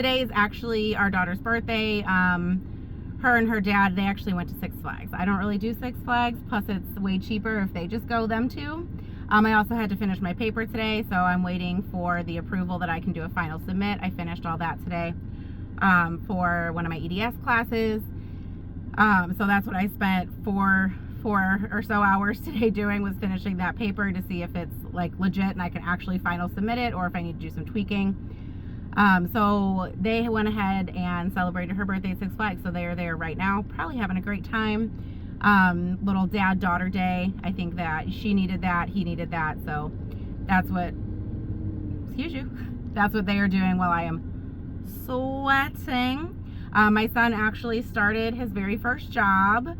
Today is actually our daughter's birthday. Her and her dad, they actually went to Six Flags. I don't really do Six Flags, plus it's way cheaper if they just go, them two. I also had to finish my paper today, so I'm waiting for the approval that I can do a final submit. I finished all that today for one of my EDS classes. So that's what I spent four or so hours today doing, was finishing that paper to see if it's like legit and I can actually final submit it, or if I need to do some tweaking. So they went ahead and celebrated her birthday at Six Flags, so they are there right now, probably having a great time. Little dad-daughter day. I think that she needed that, he needed that, so that's what, excuse you, that's what they are doing while I am sweating. My son actually started his very first job.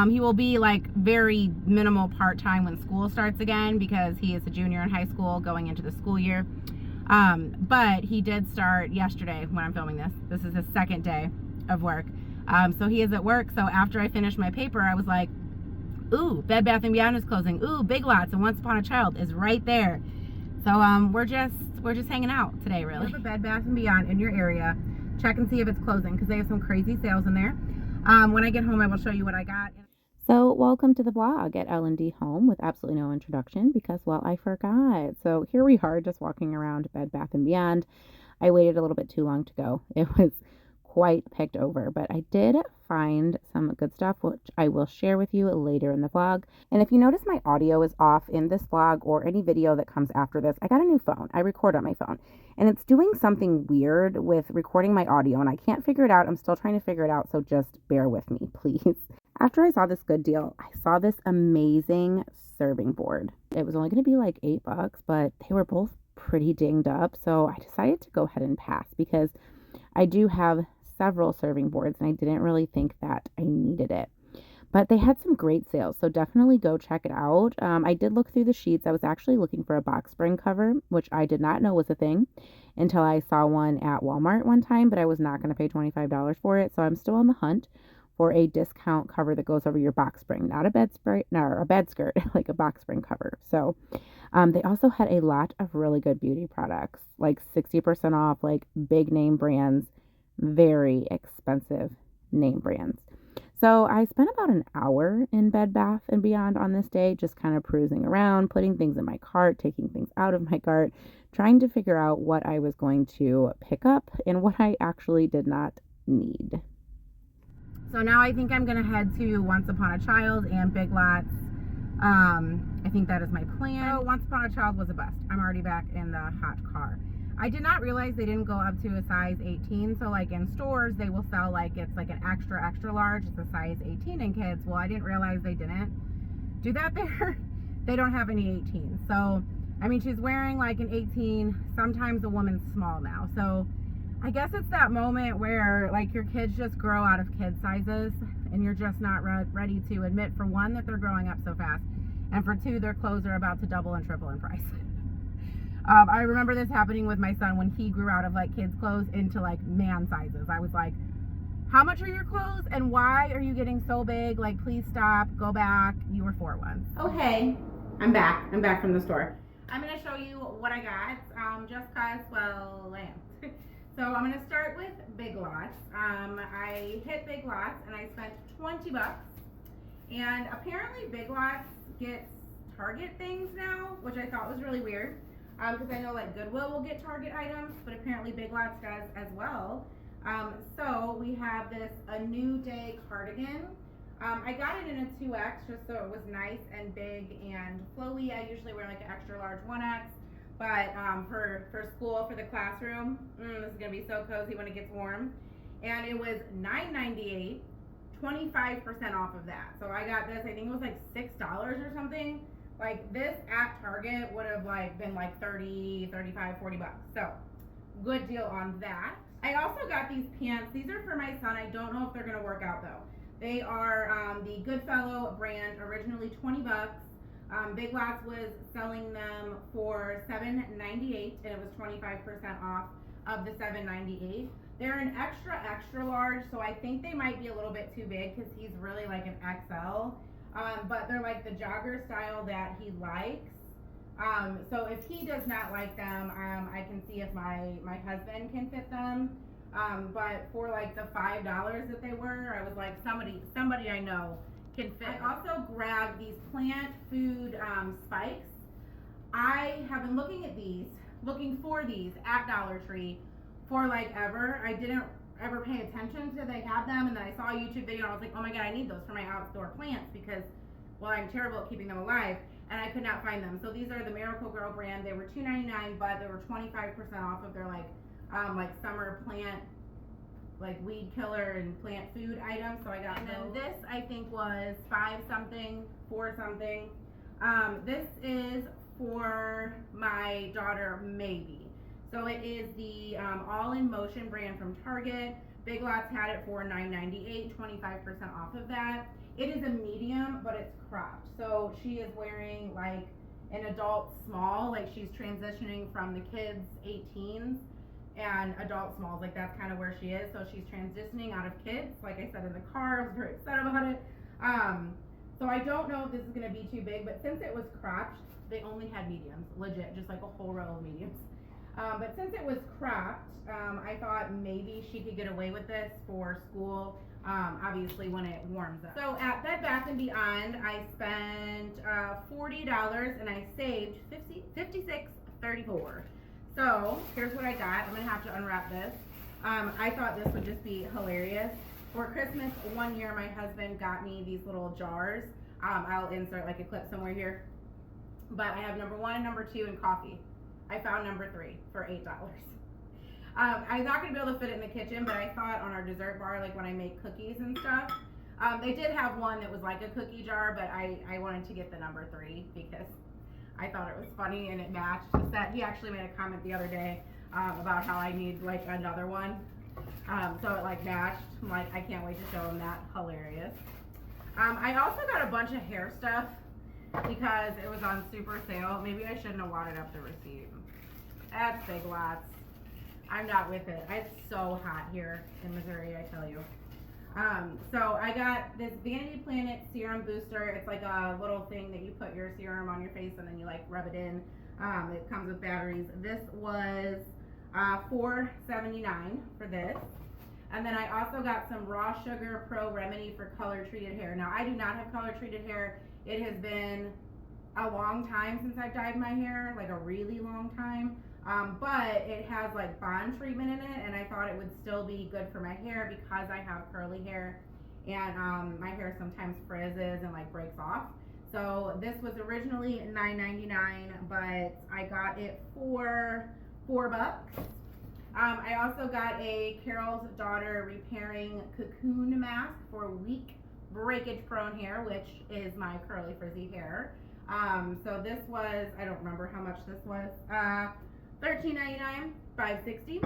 He will be like very minimal part-time when school starts again, because he is a junior in high school going into the school year. But he did start yesterday when I'm filming this. This is his second day of work. So he is at work. So after I finished my paper, I was like, ooh, Bed Bath & Beyond is closing. Ooh, Big Lots and Once Upon a Child is right there. So we're just hanging out today, really. If you have a Bed Bath & Beyond in your area, check and see if it's closing, because they have some crazy sales in there. When I get home, I will show you what I got. So welcome to the vlog at landdhome with absolutely no introduction, because, well, I forgot. So here we are, just walking around Bed Bath & Beyond. I waited a little bit too long to go. It was quite picked over, but I did find some good stuff, which I will share with you later in the vlog. And if you notice my audio is off in this vlog or any video that comes after this, I got a new phone. I record on my phone, and it's doing something weird with recording my audio, and I can't figure it out. I'm still trying to figure it out, so just bear with me, please. After I saw this good deal, I saw this amazing serving board. It was only going to be like $8, but they were both pretty dinged up, so I decided to go ahead and pass, because I do have several serving boards and I didn't really think that I needed it. But they had some great sales, so definitely go check it out. I did look through the sheets. I was actually looking for a box spring cover, which I did not know was a thing until I saw one at Walmart one time, but I was not going to pay $25 for it, so I'm still on the hunt for a discount cover that goes over your box spring, not a bed spring, nor a bed skirt, like a box spring cover. So they also had a lot of really good beauty products, like 60% off, like big name brands, very expensive name brands. So I spent about an hour in Bed Bath & Beyond on this day, just kind of cruising around, putting things in my cart, taking things out of my cart, trying to figure out what I was going to pick up and what I actually did not need. So now I think I'm going to head to Once Upon a Child and Big Lots. I think that is my plan. So Once Upon a Child was a bust. I'm already back in the hot car. I did not realize they didn't go up to a size 18. So like in stores, they will sell like it's like an extra large. It's a size 18 in kids. Well, I didn't realize they didn't do that there. They don't have any 18. So, I mean, she's wearing like an 18. Sometimes a woman's small now. So I guess it's that moment where like your kids just grow out of kid sizes and you're just not ready to admit, for one, that they're growing up so fast, and for two, their clothes are about to double and triple in price. I remember this happening with my son when he grew out of like kids clothes into like man sizes. I was like, how much are your clothes and why are you getting so big? Like, please stop, go back. You were 4 once. Oh, hey, I'm back from the store. I'm going to show you what I got, just cause, well, I am. So I'm going to start with Big Lots. I hit Big Lots and I spent $20. And apparently Big Lots gets Target things now, which I thought was really weird. Because I know like Goodwill will get Target items, but apparently Big Lots does as well. So we have this A New Day cardigan. I got it in a 2X just so it was nice and big and flowy. I usually wear like an extra large 1X. But for school, for the classroom, this is going to be so cozy when it gets warm. And it was $9.98, 25% off of that. So I got this, I think it was like $6 or something. Like this at Target would have like been like 30, 35, 40 bucks. So good deal on that. I also got these pants. These are for my son. I don't know if they're going to work out though. They are the Goodfellow brand, originally 20 bucks. Big Lots was selling them for $7.98 and it was 25% off of the $7.98. They're an extra large, so I think they might be a little bit too big because he's really like an XL. But they're like the jogger style that he likes. So if he does not like them, I can see if my husband can fit them. But for like the $5 that they were, I was like, somebody I know can fit. I also grabbed these plant food spikes. I have been looking for these at Dollar Tree for like ever. I didn't ever pay attention to they had them, and then I saw a YouTube video and I was like, oh my god, I need those for my outdoor plants because, well, I'm terrible at keeping them alive, and I could not find them. So these are the Miracle Grow brand. They were $2.99, but they were 25% off of their like summer plant, like weed killer and plant food items. So I got those. And then this I think was $5 something, $4 something. This is for my daughter maybe. So it is the All in Motion brand from Target. Big Lots had it for $9.98, 25% off of that. It is a medium, but it's cropped. So she is wearing like an adult small, like she's transitioning from the kids 18s and adult smalls, like that's kind of where she is. So she's transitioning out of kids, like I said in the car. I was very excited about it. So I don't know if this is gonna be too big, but since it was cropped, they only had mediums, legit, just like a whole row of mediums. But since it was cropped, I thought maybe she could get away with this for school, obviously when it warms up. So at Bed Bath & Beyond, I spent $40 and I saved $56.34. So here's what I got. I'm gonna have to unwrap this. I thought this would just be hilarious. For Christmas one year, my husband got me these little jars. I'll insert like a clip somewhere here. But I have number 1 and number 2 in coffee. I found number 3 for $8. I'm not gonna be able to fit it in the kitchen, but I thought on our dessert bar, like when I make cookies and stuff, they did have one that was like a cookie jar, but I wanted to get the number 3 because I thought it was funny and it matched the set. He actually made a comment the other day about how I need like another one. So it like matched. I'm like, I can't wait to show him that. Hilarious. I also got a bunch of hair stuff because it was on super sale. Maybe I shouldn't have wadded up the receipt. That's Big Lots. I'm not with it. It's so hot here in Missouri, I tell you. So I got this Vanity Planet Serum Booster. It's like a little thing that you put your serum on your face and then you like rub it in. It comes with batteries. This was $4.79 for this. And then I also got some Raw Sugar Pro Remedy for color treated hair. Now I do not have color treated hair. It has been a long time since I've dyed my hair, like a really long time. But it has like bond treatment in it, and I thought it would still be good for my hair because I have curly hair and my hair sometimes frizzes and like breaks off. So this was originally $9.99, but I got it for $4. I also got a Carol's Daughter Repairing Cocoon Mask for weak breakage prone hair, which is my curly frizzy hair. So this was, I don't remember how much this was, $13.99, $5.60.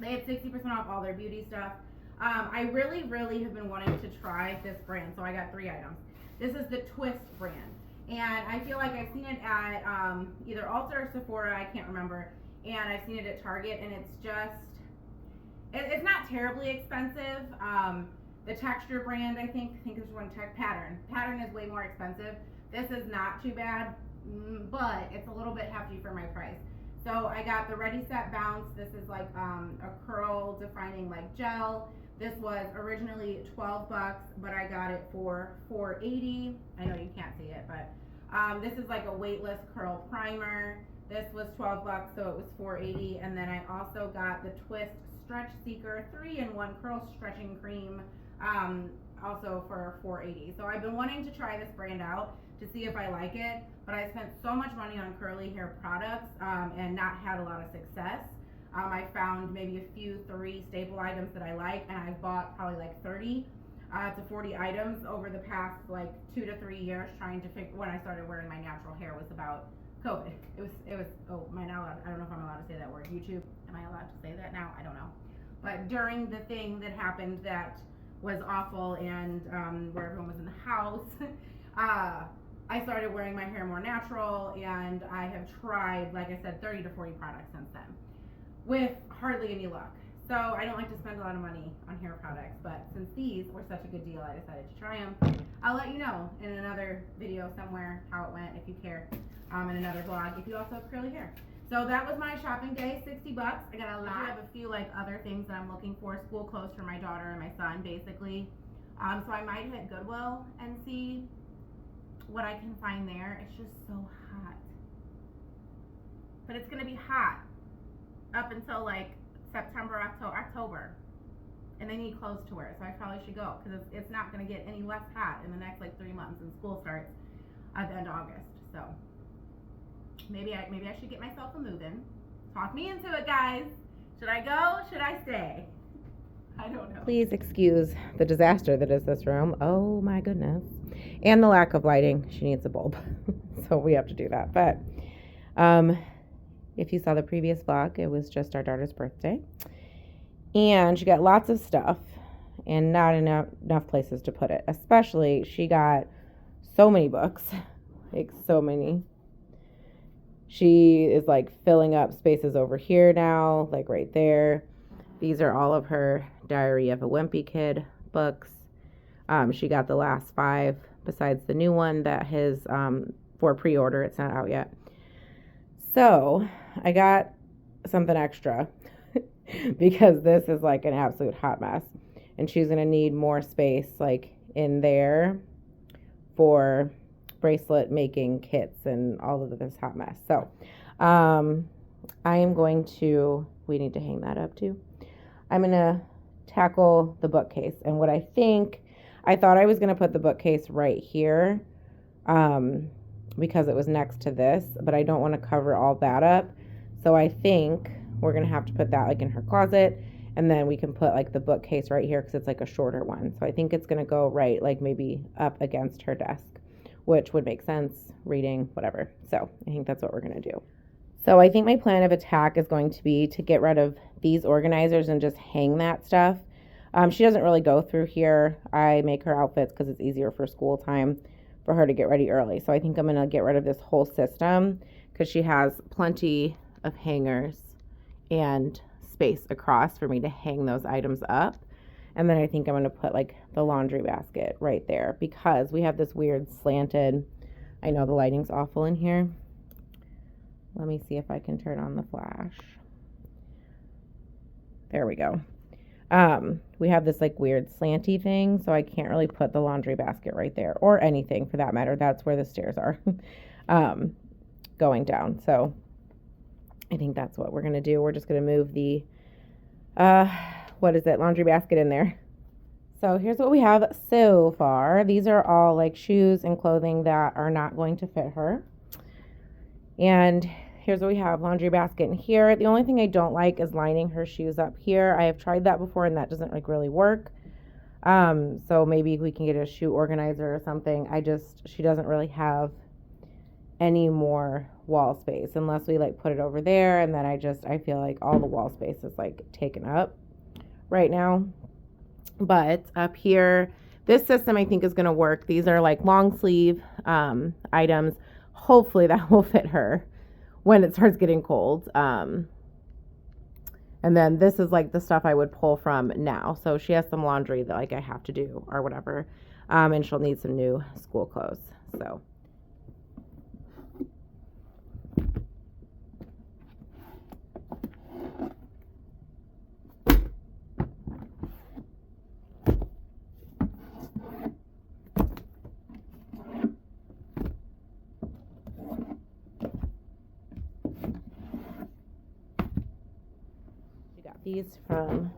They had 60% off all their beauty stuff. I really have been wanting to try this brand, so I got 3 items. This is the Twist brand, and I feel like I've seen it at either Ulta or Sephora, I can't remember, and I've seen it at Target, and it's just, it's not terribly expensive. The Texture brand, I think there's one, Pattern is way more expensive. This is not too bad, but it's a little bit hefty for my price. So I got the Ready Set Bounce. This is like a curl defining like gel. This was originally $12, but I got it for $4.80. I know you can't see it, but this is like a weightless curl primer. This was $12, so it was $4.80. And then I also got the Twist Stretch Seeker 3-in-1 Curl Stretching Cream, also for $4.80. So I've been wanting to try this brand out to see if I like it, but I spent so much money on curly hair products and not had a lot of success. I found maybe a few 3 staple items that I like, and I've bought probably like 30 to 40 items over the past like 2 to 3 years trying to figure, when I started wearing my natural hair was about COVID. It was, oh, am I not allowed, I don't know if I'm allowed to say that word, YouTube, am I allowed to say that now? I don't know. But during the thing that happened that was awful and where everyone was in the house, I started wearing my hair more natural, and I have tried, like I said, 30 to 40 products since then with hardly any luck. So I don't like to spend a lot of money on hair products, but since these were such a good deal, I decided to try them. I'll let you know in another video somewhere how it went if you care, in another vlog if you also have curly hair. So that was my shopping day, $60. I got a lot. I have a few like other things that I'm looking for. School clothes for my daughter and my son, basically. So I might hit Goodwill and see what I can find there. It's just so hot. But it's gonna be hot up until like September, October. And they need clothes to wear, so I probably should go because it's not gonna get any less hot in the next like 3 months, and school starts at the end of August. So maybe I should get myself a move-in. Talk me into it, guys. Should I go? Should I stay? I don't know. Please excuse the disaster that is this room. Oh my goodness. And the lack of lighting. She needs a bulb. So we have to do that. But if you saw the previous vlog, it was just our daughter's birthday. And she got lots of stuff and not enough places to put it. Especially, she got so many books. Like so many. She is like filling up spaces over here now, like right there. These are all of her Diary of a Wimpy Kid books. She got the last 5 besides the new one that is for pre-order. It's not out yet. So I got something extra because this is like an absolute hot mess. And she's going to need more space like in there for bracelet making kits and all of this hot mess. So I am going to, we need to hang that up too. I'm going to tackle the bookcase. And what I thought I was going to put the bookcase right here because it was next to this, but I don't want to cover all that up. So I think we're going to have to put that like in her closet, and then we can put like the bookcase right here because it's like a shorter one. So I think it's going to go right like maybe up against her desk, which would make sense, reading, whatever. So I think that's what we're going to do. So I think my plan of attack is going to be to get rid of these organizers and just hang that stuff. She doesn't really go through here. I make her outfits because it's easier for school time for her to get ready early. So I think I'm going to get rid of this whole system because she has plenty of hangers and space across for me to hang those items up. And then I think I'm going to put like the laundry basket right there because we have this weird slanted, I know the lighting's awful in here. Let me see if I can turn on the flash. There we go. We have this like weird slanty thing, so I can't really put the laundry basket right there or anything for that matter. That's where the stairs are going down. So I think that's what we're going to do. We're just going to move the, laundry basket in there. So here's what we have so far. These are all like shoes and clothing that are not going to fit her. And here's what we have, laundry basket in here. The only thing I don't like is lining her shoes up here. I have tried that before and that doesn't like really work. So maybe we can get a shoe organizer or something. She doesn't really have any more wall space unless we like put it over there, and then I feel like all the wall space is like taken up right now. But up here, this system I think is going to work. These are like long sleeve items. Hopefully that will fit her when it starts getting cold. And then this is like the stuff I would pull from now. So she has some laundry that like I have to do or whatever. And she'll need some new school clothes. So these from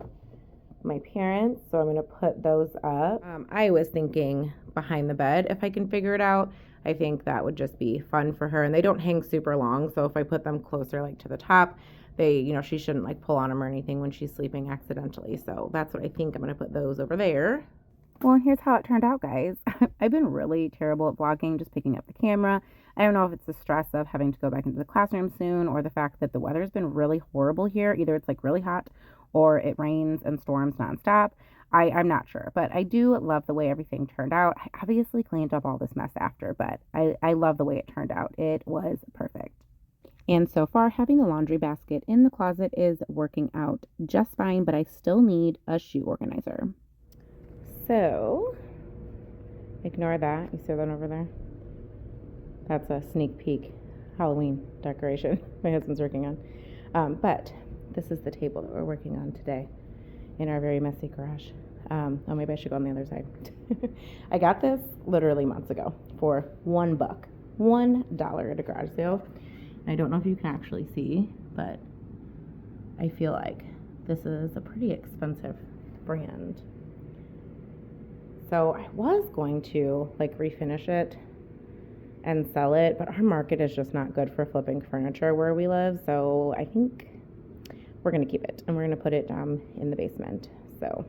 my parents, so I'm going to put those up. I was thinking behind the bed if I can figure it out. I think that would just be fun for her, and they don't hang super long, so if I put them closer like to the top, she shouldn't like pull on them or anything when she's sleeping accidentally. So that's what I think. I'm going to put those over there. Well, here's how it turned out, guys. I've been really terrible at vlogging, just picking up the camera. I don't know if it's the stress of having to go back into the classroom soon or the fact that the weather's been really horrible here. Either it's like really hot or it rains and storms nonstop. I'm not sure, but I do love the way everything turned out. I obviously cleaned up all this mess after, but I love the way it turned out. It was perfect. And so far, having the laundry basket in the closet is working out just fine, but I still need a shoe organizer. So, ignore that. You see that over there? That's a sneak peek Halloween decoration my husband's working on. But this is the table that we're working on today in our very messy garage. Oh, maybe I should go on the other side. I got this literally months ago for $1, $1 at a garage sale. I don't know if you can actually see, but I feel like this is a pretty expensive brand. So I was going to like refinish it and sell it, but our market is just not good for flipping furniture where we live. So I think we're going to keep it and we're going to put it in the basement. So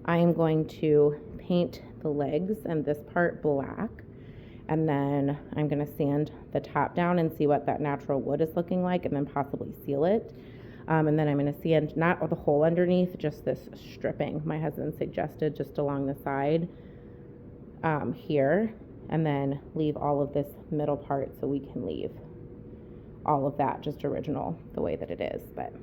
I am going to paint the legs and this part black, and then I'm going to sand the top down and see what that natural wood is looking like, and then possibly seal it. And then I'm going to sand not the whole underneath, just this stripping my husband suggested just along the side here, and then leave all of this middle part so we can leave all of that just original the way that it is. But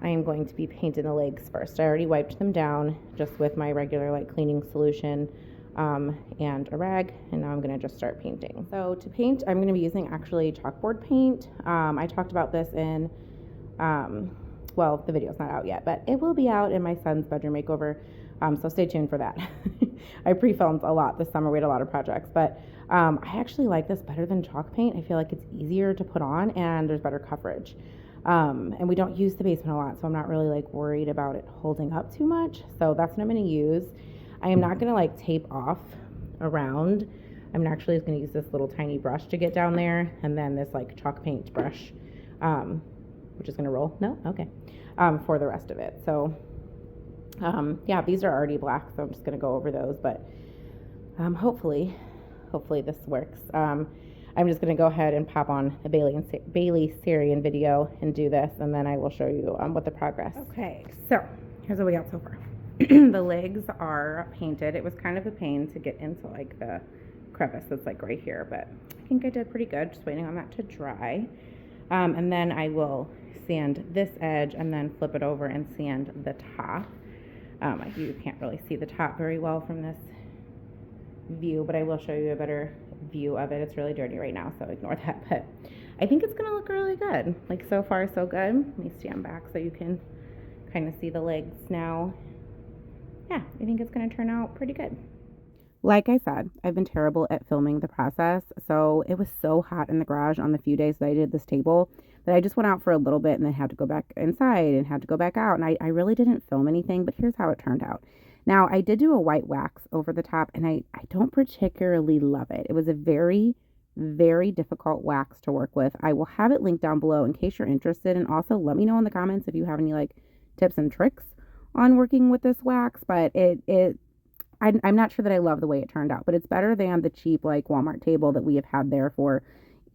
I am going to be painting the legs first. I already wiped them down just with my regular like cleaning solution and a rag, and now I'm going to just start painting. So to paint, I'm going to be using actually chalkboard paint. I talked about this in well, the video's not out yet, but it will be out in my son's bedroom makeover, so stay tuned for that. I pre-filmed a lot this summer. We had a lot of projects, but I actually like this better than chalk paint. I feel like it's easier to put on and there's better coverage. And we don't use the basement a lot, so I'm not really like worried about it holding up too much. So that's what I'm going to use. I am not going to like tape off around. I'm actually just going to use this little tiny brush to get down there, and then this like chalk paint brush, which is going to roll. No? Okay. For the rest of it. So, yeah, these are already black, so I'm just going to go over those, but, hopefully this works. I'm just going to go ahead and pop on a Bailey Syrian video and do this, and then I will show you, what the progress. Okay. So here's what we got so far. The legs are painted. It was kind of a pain to get into like the crevice that's like right here, but I think I did pretty good. Just waiting on that to dry. And then I will sand this edge and then flip it over and sand the top. You can't really see the top very well from this view, but I will show you a better view of it. It's really dirty right now, so ignore that, but I think it's gonna look really good. Like, so far so good. Let me stand back so you can kind of see the legs now. Yeah, I think it's gonna turn out pretty good. Like I said, I've been terrible at filming the process, so it was so hot in the garage on the few days that I did this table that I just went out for a little bit and then had to go back inside and had to go back out, and I really didn't film anything, but here's how it turned out. Now, I did do a white wax over the top, and I don't particularly love it. It was a very, very difficult wax to work with. I will have it linked down below in case you're interested, and also let me know in the comments if you have any like tips and tricks on working with this wax, but I'm not sure that I love the way it turned out, but it's better than the cheap like Walmart table that we have had there for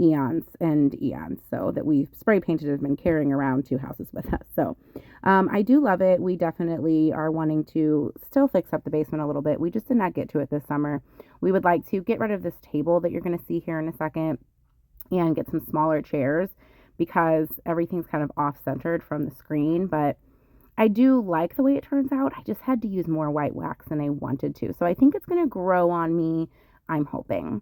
eons and eons. So that we've spray painted and been carrying around 2 houses with us. So I do love it. We definitely are wanting to still fix up the basement a little bit. We just did not get to it this summer. We would like to get rid of this table that you're going to see here in a second and get some smaller chairs because everything's kind of off-centered from the screen, but I do like the way it turns out. I just had to use more white wax than I wanted to. So I think it's going to grow on me, I'm hoping.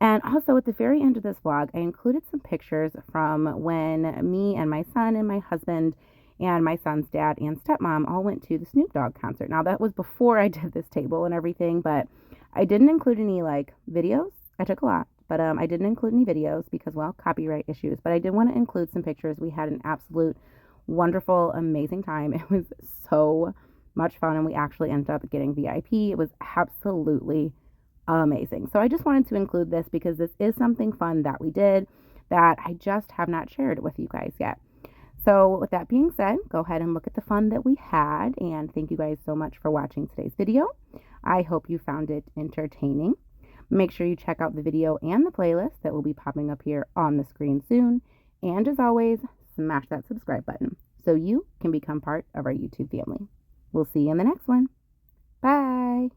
And also at the very end of this vlog, I included some pictures from when me and my son and my husband and my son's dad and stepmom all went to the Snoop Dogg concert. Now that was before I did this table and everything, but I didn't include any like videos. I took a lot, but I didn't include any videos because, well, copyright issues. But I did want to include some pictures. We had an absolute wonderful, amazing time. It was so much fun, and we actually ended up getting VIP. It was absolutely amazing. So I just wanted to include this because this is something fun that we did that I just have not shared with you guys yet. So with that being said, go ahead and look at the fun that we had, and thank you guys so much for watching today's video. I hope you found it entertaining. Make sure you check out the video and the playlist that will be popping up here on the screen soon. And as always, smash that subscribe button so you can become part of our YouTube family. We'll see you in the next one. Bye.